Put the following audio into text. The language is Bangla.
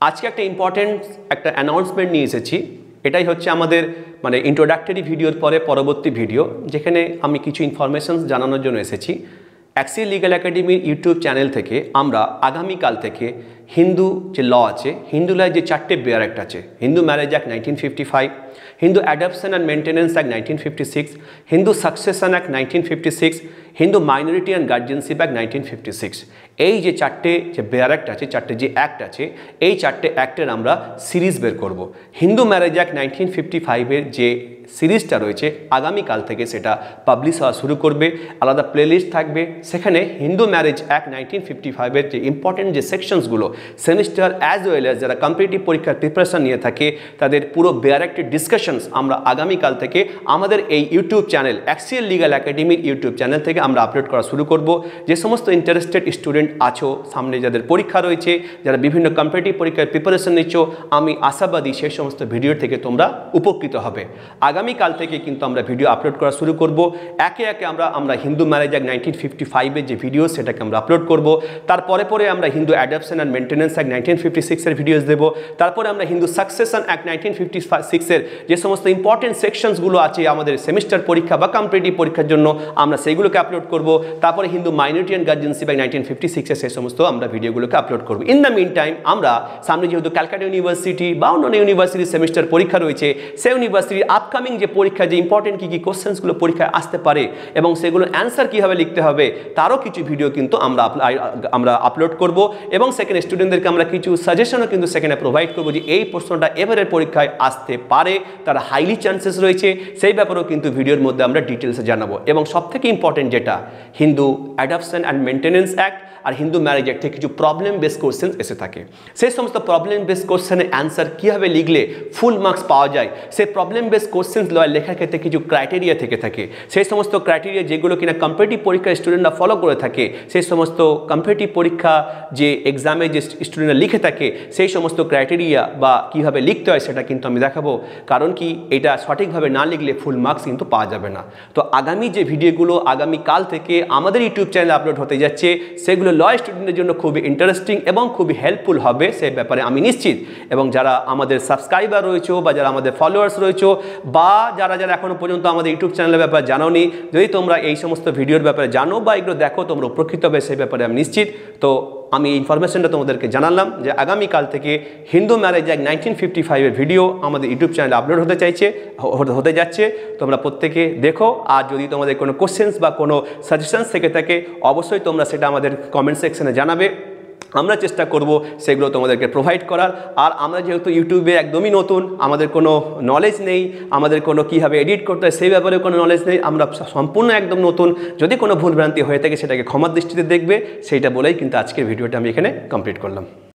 আজকে একটা ইম্পর্টেন্ট একটা অ্যানাউন্সমেন্ট নিয়ে এসেছি। এটাই হচ্ছে আমাদের মানে ইন্ট্রোডাক্টরি ভিডিওর পরে পরবর্তী ভিডিও, যেখানে আমি কিছু ইনফরমেশন জানানোর জন্য এসেছি। অ্যাক্সিয়াল লিগ্যাল একাডেমির ইউটিউব চ্যানেল থেকে আমরা আগামীকাল থেকে হিন্দু যে ল আছে, হিন্দু লয় যে 4টে বেয়ার অ্যাক্ট আছে, Hindu marriage act 1955, Hindu adoption and maintenance act 1956, Hindu succession act 1956, Hindu minority and guardianship act 1956, এই যে 4টে যে বেয়ার অ্যাক্ট আছে, 4টে যে অ্যাক্ট আছে, এই 4টে অ্যাক্টের আমরা সিরিজ বের করব। হিন্দু ম্যারেজ অ্যাক্ট 1955-এর যে সিরিজটা রয়েছে আগামীকাল থেকে সেটা পাবলিশ হওয়া শুরু করবে, আলাদা প্লেলিস্ট থাকবে। সেখানে হিন্দু ম্যারেজ অ্যাক্ট 1955-এর যে ইম্পর্টেন্ট যে সেকশনসগুলো সেমিস্টার অ্যাজ ওয়েল অ্যাজ যারা কম্পিটিটিভ পরীক্ষার প্রিপারেশন নিয়ে থাকে তাদের পুরো বেয়ার অ্যাক্টের ডিসকাশনস আমরা আগামীকাল থেকে আমাদের এই ইউটিউব চ্যানেল অ্যাক্সিয়াল লিগ্যাল একাডেমির ইউটিউব চ্যানেল থেকে আমরা আপলোড করা শুরু করব। যে সমস্ত ইন্টারেস্টেড স্টুডেন্ট আছো, সামনে যাদের পরীক্ষা রয়েছে, যারা বিভিন্ন কম্পিটিটিভ পরীক্ষার প্রিপারেশন নিচ্ছ, আমি আশাবাদী সেই সমস্ত ভিডিও থেকে তোমরা উপকৃত হবে। আগামীকাল থেকে কিন্তু আমরা ভিডিও আপলোড করা শুরু করব। একে একে আমরা হিন্দু ম্যারেজ অ্যাক্ট 1955-এর যে ভিডিও সেটাকে আমরা আপলোড করব। তারপরে আমরা Hindu adoption and maintenance act 1956-এর ভিডিওস দেবো। তারপরে আমরা হিন্দু সাকসেশন অ্যাক্ট 1956-এর যে সমস্ত ইম্পর্টেন্ট সেকশনসগুলো আছে আমাদের সেমিস্টার পরীক্ষা বা কম্পিটিটিভ পরীক্ষার জন্য আমরা সেইগুলোকে আপলোড করব। তারপরে Hindu minority and guardianship act 1956-এর সেই সমস্ত আমরা ভিডিওগুলোকে আপলোড করব। ইন দ্য মিন টাইম আমরা সামনে যেহেতু ক্যালকাটা ইউনিভার্সিটি বা অন্যান্য ইউনিভার্সিটির সেমিস্টার পরীক্ষা রয়েছে, সেই ইউনিভার্সিটির আপকামিং যে পরীক্ষা যে ইম্পর্টেন্ট কী কোশ্চেন্সগুলো পরীক্ষায় আসতে পারে এবং সেগুলোর অ্যান্সার কীভাবে লিখতে হবে তারও কিছু ভিডিও কিন্তু আমরা আপলোড করব। এবং সেখানে স্টুডেন্টদেরকে আমরা কিছু সাজেশনও কিন্তু সেখানে প্রোভাইড করবো যে এই প্রশ্নটা এবারের পরীক্ষায় আসতে পারে, তার হাইলি চান্সেস রয়েছে, সেই ব্যাপারেও কিন্তু ভিডিওর মধ্যে আমরা ডিটেলসে জানাবো। এবং সবথেকে ইম্পর্টেন্ট যেটা Hindu adoption and maintenance act আর হিন্দু ম্যারেজ অ্যাক্ট থেকে কিছু প্রবলেম বেস কোশ্চেন এসে থাকে, সেই সমস্ত প্রবলেম বেস কোশ্চেনের অ্যান্সার কীভাবে লিখলে ফুল মার্কস পাওয়া যায়, সেই প্রবলেম বেস কোশ্চেন লেখার ক্ষেত্রে কিছু ক্রাইটেরিয়া থেকে থাকে, সেই সমস্ত ক্রাইটেরিয়া যেগুলো কিনা কম্পিটিটিভ পরীক্ষার স্টুডেন্টরা ফলো করে থাকে, সেই সমস্ত কম্পিটিটিভ পরীক্ষা যে এক্সামে যে স্টুডেন্টরা লিখে থাকে সেই সমস্ত ক্রাইটেরিয়া বা কীভাবে লিখতে হয় সেটা কিন্তু আমি দেখাবো। কারণ কি এটা সঠিকভাবে না লিখলে ফুল মার্কস কিন্তু পাওয়া যাবে না। তো আগামী যে ভিডিওগুলো আগামীকাল থেকে আমাদের ইউটিউব চ্যানেলে আপলোড হতে যাচ্ছে সেগুলো ল স্টুডেন্টের জন্য খুবই ইন্টারেস্টিং এবং খুবই হেল্পফুল হবে, সেই ব্যাপারে আমি নিশ্চিত। এবং যারা আমাদের সাবস্ক্রাইবার রয়েছে বা যারা আমাদের ফলোয়ার্স রয়েছে বা যারা এখনও পর্যন্ত আমাদের ইউটিউব চ্যানেলের ব্যাপারে জানোনি, যদি তোমরা এই সমস্ত ভিডিওর ব্যাপারে জানো বা এগুলো দেখো তোমরা উপকৃত হবে, সেই ব্যাপারে আমি নিশ্চিত। তো আমি এই ইনফরমেশনটা তোমাদেরকে জানালাম যে আগামীকাল থেকে হিন্দু ম্যারেজ অ্যাক্ট 1955-এর ভিডিও আমাদের ইউটিউব চ্যানেলে আপলোড হতে যাচ্ছে। তোমরা প্রত্যেকে দেখো। আর যদি তোমাদের কোনো কোশ্চেন্স বা কোনো সাজেশনস থেকে থাকে অবশ্যই তোমরা সেটা আমাদের কমেন্ট সেকশনে জানাবে, আমরা চেষ্টা করব সেগুলো তোমাদেরকে প্রোভাইড করার। আর আমরা যেহেতু ইউটিউবে একদমই নতুন, আমাদের কোনো নলেজ নেই, আমাদের কোনো কীভাবে এডিট করতে হয় সেই ব্যাপারে কোনো নলেজ নেই, আমরা সম্পূর্ণ একদম নতুন। যদি কোনো ভুলভ্রান্তি হয়ে থাকে সেটাকে ক্ষমার দৃষ্টিতে দেখবে, সেইটা বলেই কিন্তু আজকের ভিডিওটা আমি এখানে কমপ্লিট করলাম।